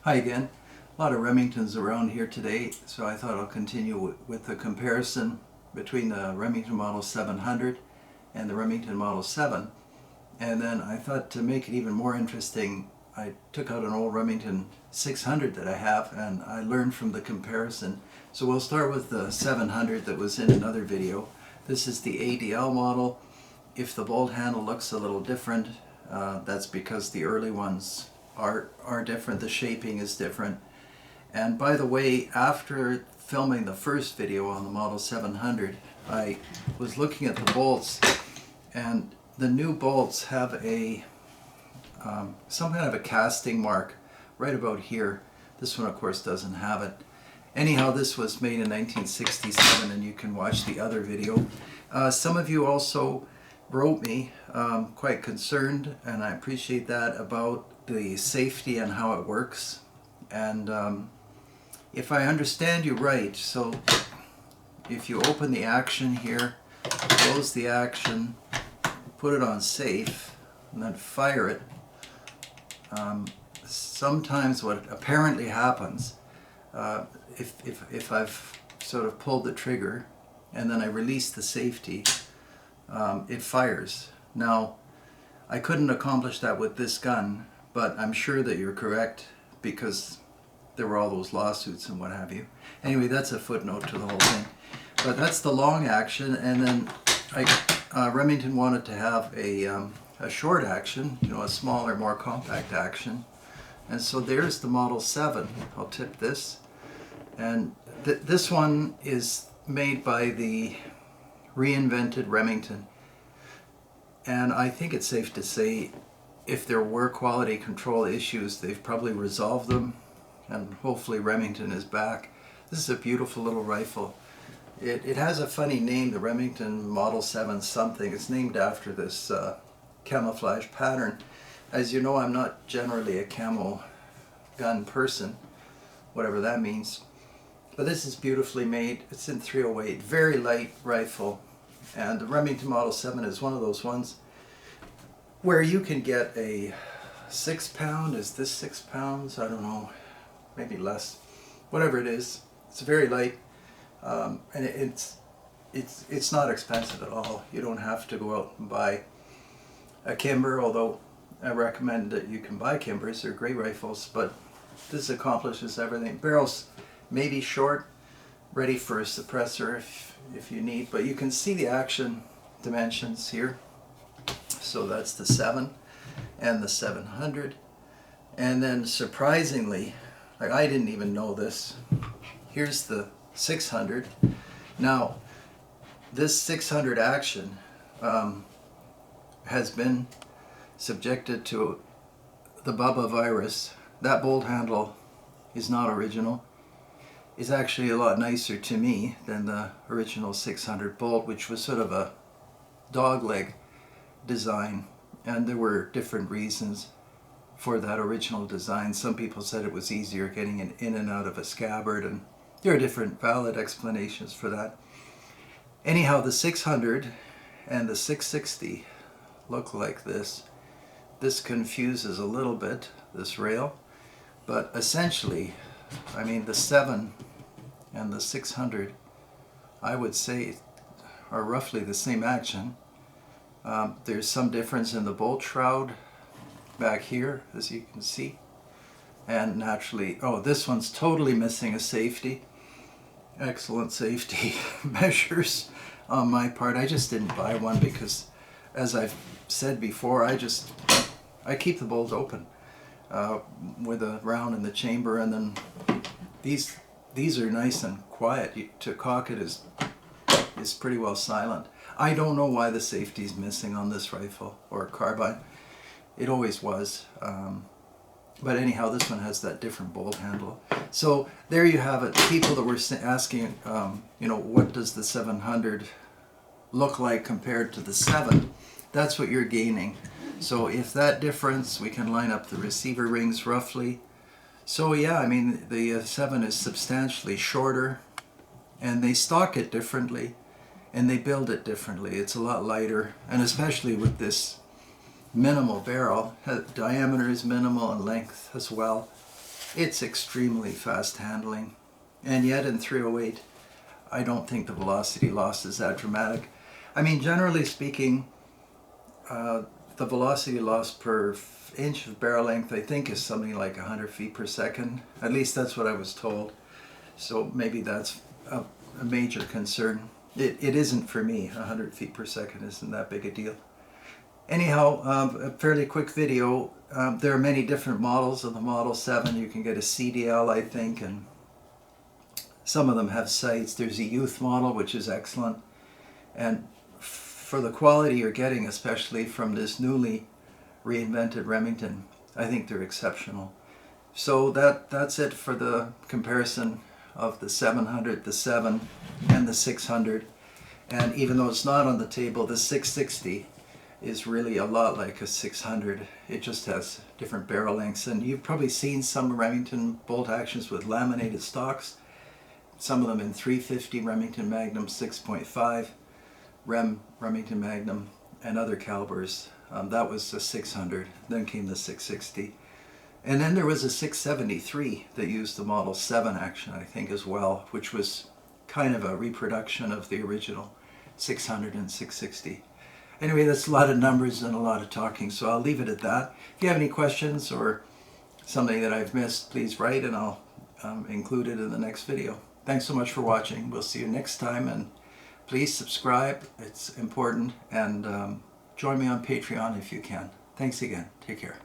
Hi again. A lot of Remingtons around here today, so I thought I'll continue with the comparison between the Remington Model 700 and the Remington Model 7. And then I thought to make it even more interesting, I took out an old Remington 600 that I have and I learned from the comparison. So we'll start with the 700 that was in another video. This is the ADL model. If the bolt handle looks a little different, that's because the early ones are different, the shaping is different. And by the way, after filming the first video on the Model 700, I was looking at the bolts, and the new bolts have a some kind of a casting mark right about here. This one of course doesn't have it. Anyhow, this was made in 1967 and you can watch the other video. Some of you also wrote me quite concerned, and I appreciate that, about the safety and how it works. And if I understand you right, so if you open the action here, close the action, put it on safe, and then fire it, sometimes what apparently happens, if I've sort of pulled the trigger and then I release the safety, it fires. Now, I couldn't accomplish that with this gun, but I'm sure that you're correct because there were all those lawsuits and what have you. Anyway, that's a footnote to the whole thing. But that's the long action, and then Remington wanted to have a short action, you know, a smaller, more compact action. And so there's the Model 7. I'll tip this. And this one is made by the reinvented Remington. And I think it's safe to say if there were quality control issues, they've probably resolved them, and hopefully Remington is back. This is a beautiful little rifle. It has a funny name, the Remington Model 7 something. It's named after this camouflage pattern. As you know, I'm not generally a camo gun person, whatever that means. But this is beautifully made. It's in 308, very light rifle. And the Remington Model 7 is one of those ones where you can get a 6 pound, is this 6 pounds? I don't know, maybe less. Whatever it is, it's very light, and it's not expensive at all. You don't have to go out and buy a Kimber, although I recommend that you can buy Kimbers. They're great rifles, but this accomplishes everything. Barrel's maybe short, ready for a suppressor if you need, but you can see the action dimensions here. So that's the 7 and the 700. And then surprisingly, like, I didn't even know this, here's the 600. Now, this 600 action has been subjected to the Bubba virus. That bolt handle is not original. It's actually a lot nicer to me than the original 600 bolt, which was sort of a dogleg design, and there were different reasons for that original design. Some people said it was easier getting it in and out of a scabbard, and there are different valid explanations for that. Anyhow, the 600 and the 660 look like this. This confuses a little bit, this rail, but essentially, I mean, the 7 and the 600, I would say, are roughly the same action. There's some difference in the bolt shroud back here, as you can see. And naturally, oh, this one's totally missing a safety. Excellent safety measures on my part. I just didn't buy one because, as I've said before, I keep the bolt open with a round in the chamber, and then these are nice and quiet. To cock it is pretty well silent. I don't know why the safety is missing on this rifle or carbine. It always was. But anyhow, this one has that different bolt handle. So there you have it. People that were asking, you know, what does the 700 look like compared to the 7? That's what you're gaining. So if that difference, we can line up the receiver rings roughly. So yeah, I mean, the 7 is substantially shorter, and they stock it differently, and they build it differently. It's a lot lighter, and especially with this minimal barrel, diameter is minimal and length as well. It's extremely fast handling, and yet in 308 I don't think the velocity loss is that dramatic. I mean, generally speaking, the velocity loss per inch of barrel length I think is something like 100 feet per second. At least that's what I was told. So maybe that's a major concern. It isn't for me. 100 feet per second isn't that big a deal. Anyhow, a fairly quick video. There are many different models of the Model 7. You can get a CDL, I think, and some of them have sights. There's a youth model, which is excellent. And for the quality you're getting, especially from this newly reinvented Remington, I think they're exceptional. So that's it for the comparison of the 700, the 7, and the 600. And even though it's not on the table, the 660 is really a lot like a 600. It just has different barrel lengths. And you've probably seen some Remington bolt actions with laminated stocks. Some of them in 350 Remington Magnum, 6.5 Remington Magnum, and other calibers. That was a 600. Then came the 660. And then there was a 673 that used the Model 7 action, I think, as well, which was kind of a reproduction of the original 600 and 660. Anyway, that's a lot of numbers and a lot of talking, so I'll leave it at that. If you have any questions or something that I've missed, please write and I'll include it in the next video. Thanks so much for watching. We'll see you next time, and please subscribe. It's important, and join me on Patreon if you can. Thanks again. Take care.